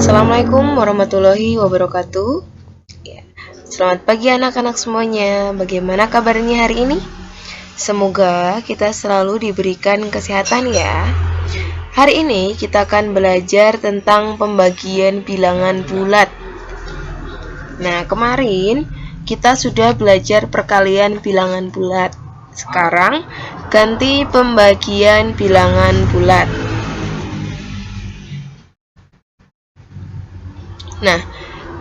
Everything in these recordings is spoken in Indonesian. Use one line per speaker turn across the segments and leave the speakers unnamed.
Assalamualaikum warahmatullahi wabarakatuh. Selamat pagi anak-anak semuanya. Bagaimana kabarnya hari ini? Semoga kita selalu diberikan kesehatan ya. Hari ini kita akan belajar tentang pembagian bilangan bulat. Nah, kemarin kita sudah belajar perkalian bilangan bulat. Sekarang ganti pembagian bilangan bulat. Nah,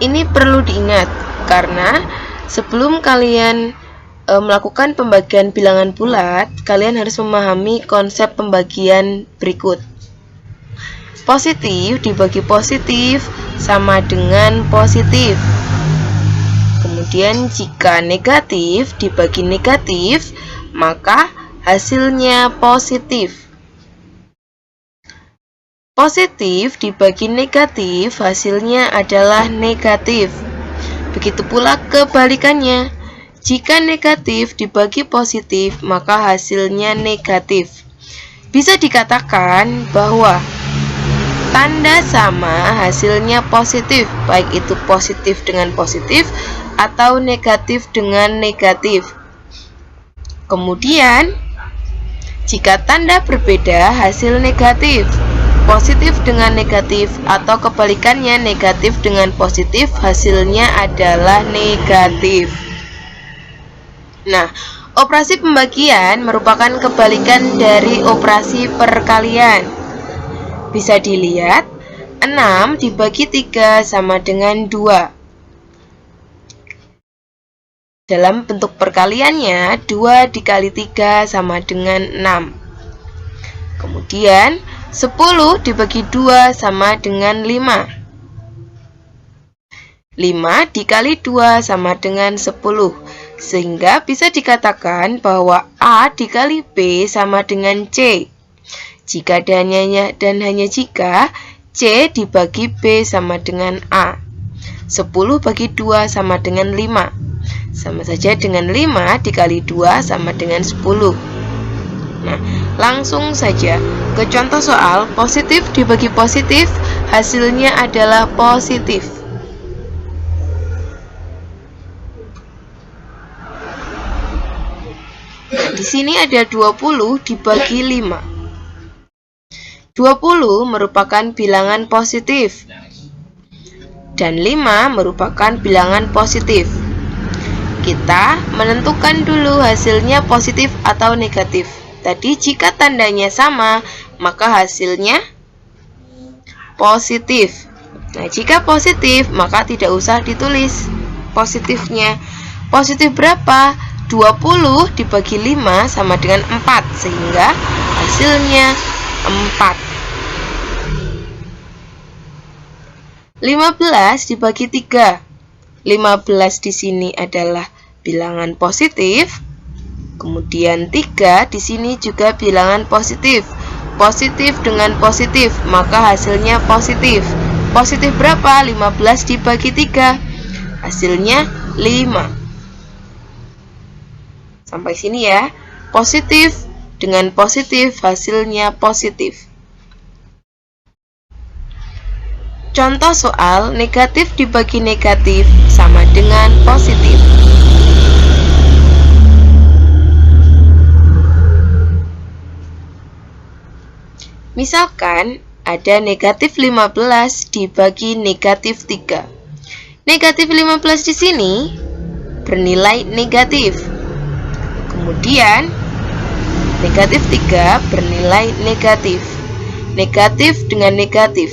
ini perlu diingat karena sebelum kalian melakukan pembagian bilangan bulat, kalian harus memahami konsep pembagian berikut. Positif dibagi positif sama dengan positif. Kemudian jika negatif dibagi negatif, maka hasilnya positif. Positif dibagi negatif, hasilnya adalah negatif. Begitu pula kebalikannya. Jika negatif dibagi positif, maka hasilnya negatif. Bisa dikatakan bahwa tanda sama hasilnya positif, baik itu positif dengan positif atau negatif dengan negatif. Kemudian, jika tanda berbeda, hasil negatif. Positif dengan negatif atau kebalikannya negatif dengan positif, hasilnya adalah negatif. Nah, operasi pembagian merupakan kebalikan dari operasi perkalian. Bisa dilihat, 6 dibagi 3 sama dengan 2. Dalam bentuk perkaliannya, 2 dikali 3 sama dengan 6. Kemudian, 10 dibagi 2 sama dengan 5. 5 dikali 2 sama dengan 10. Sehingga bisa dikatakan bahwa A dikali B sama dengan C. Jika dan hanya jika C dibagi B sama dengan A. 10 bagi 2 sama dengan 5. Sama saja dengan 5 dikali 2 sama dengan 10. Nah, langsung saja ke contoh soal. Positif dibagi positif, hasilnya adalah positif. Nah, di sini ada 20 dibagi 5. 20 merupakan bilangan positif dan 5 merupakan bilangan positif. Kita menentukan dulu hasilnya positif atau negatif. Tadi jika tandanya sama, maka hasilnya positif. Nah, jika positif, maka tidak usah ditulis positifnya. Positif berapa? 20 dibagi 5 sama dengan 4, sehingga hasilnya 4. 15 dibagi 3. 15 di sini adalah bilangan positif. Kemudian 3 di sini juga bilangan positif. Positif dengan positif, maka hasilnya positif. Positif berapa? 15 dibagi 3. Hasilnya 5. Sampai sini ya. Positif dengan positif, hasilnya positif. Contoh soal negatif dibagi negatif sama dengan positif. Misalkan ada negatif 15 dibagi negatif 3. Negatif 15 di sini bernilai negatif. Kemudian negatif 3 bernilai negatif. Negatif dengan negatif,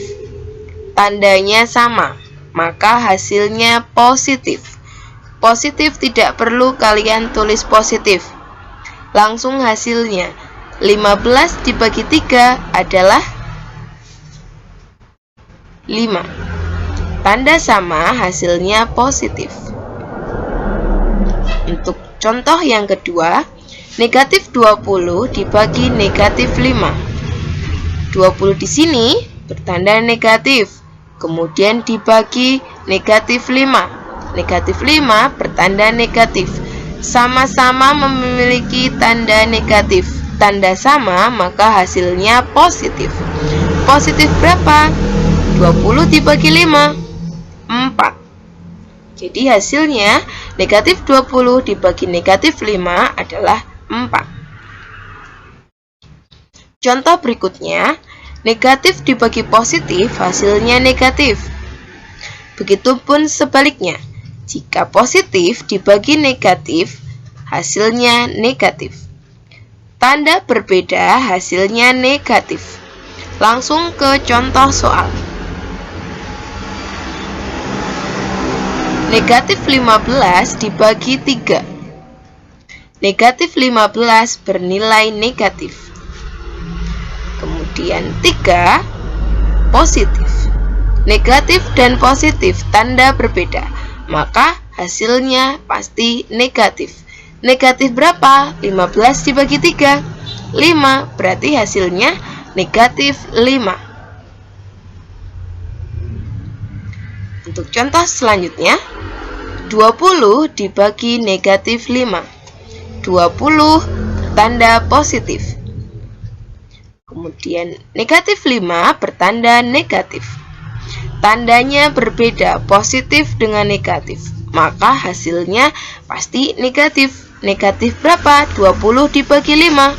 tandanya sama, maka hasilnya positif. Positif tidak perlu kalian tulis positif. Langsung hasilnya 15 dibagi 3 adalah 5. Tanda sama, hasilnya positif. Untuk contoh yang kedua, negatif 20 dibagi negatif 5. 20 di sini bertanda negatif. Kemudian dibagi negatif 5. Negatif 5 bertanda negatif. Sama-sama memiliki tanda negatif. Tanda sama, maka hasilnya positif. Positif berapa? 20 dibagi 5, 4. Jadi hasilnya negatif 20 dibagi negatif 5 adalah 4. Contoh berikutnya, negatif dibagi positif hasilnya negatif. Begitupun sebaliknya, jika positif dibagi negatif hasilnya negatif. Tanda berbeda hasilnya negatif. Langsung ke contoh soal. Negatif 15 dibagi 3. Negatif 15 bernilai negatif. Kemudian 3 positif. Negatif dan positif tanda berbeda, maka hasilnya pasti negatif. Negatif berapa? 15 dibagi 3, 5, berarti hasilnya negatif 5. Untuk contoh selanjutnya, 20 dibagi negatif 5. 20 bertanda positif. Kemudian negatif 5 bertanda negatif. Tandanya berbeda, positif dengan negatif, maka hasilnya pasti negatif. Negatif berapa? 20 dibagi 5.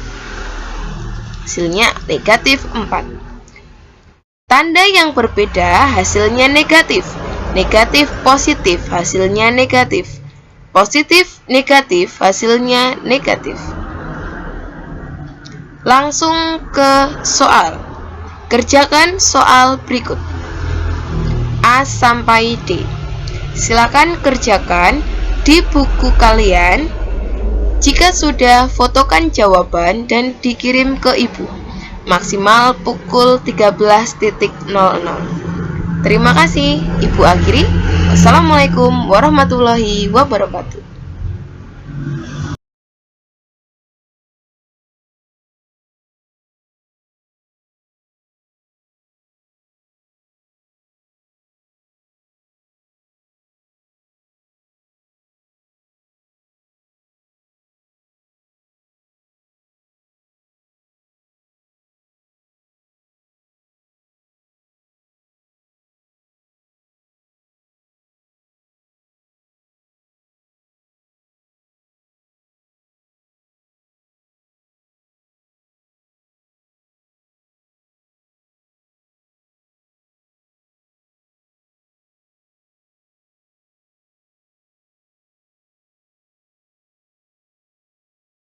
Hasilnya negatif 4. Tanda yang berbeda hasilnya negatif. Negatif positif hasilnya negatif. Positif negatif hasilnya negatif. Langsung ke soal. Kerjakan soal berikut. A sampai D. Silakan kerjakan di buku kalian. Jika sudah, fotokan jawaban dan dikirim ke ibu. Maksimal pukul 13.00. Terima kasih. Ibu akhiri. Wassalamualaikum warahmatullahi wabarakatuh.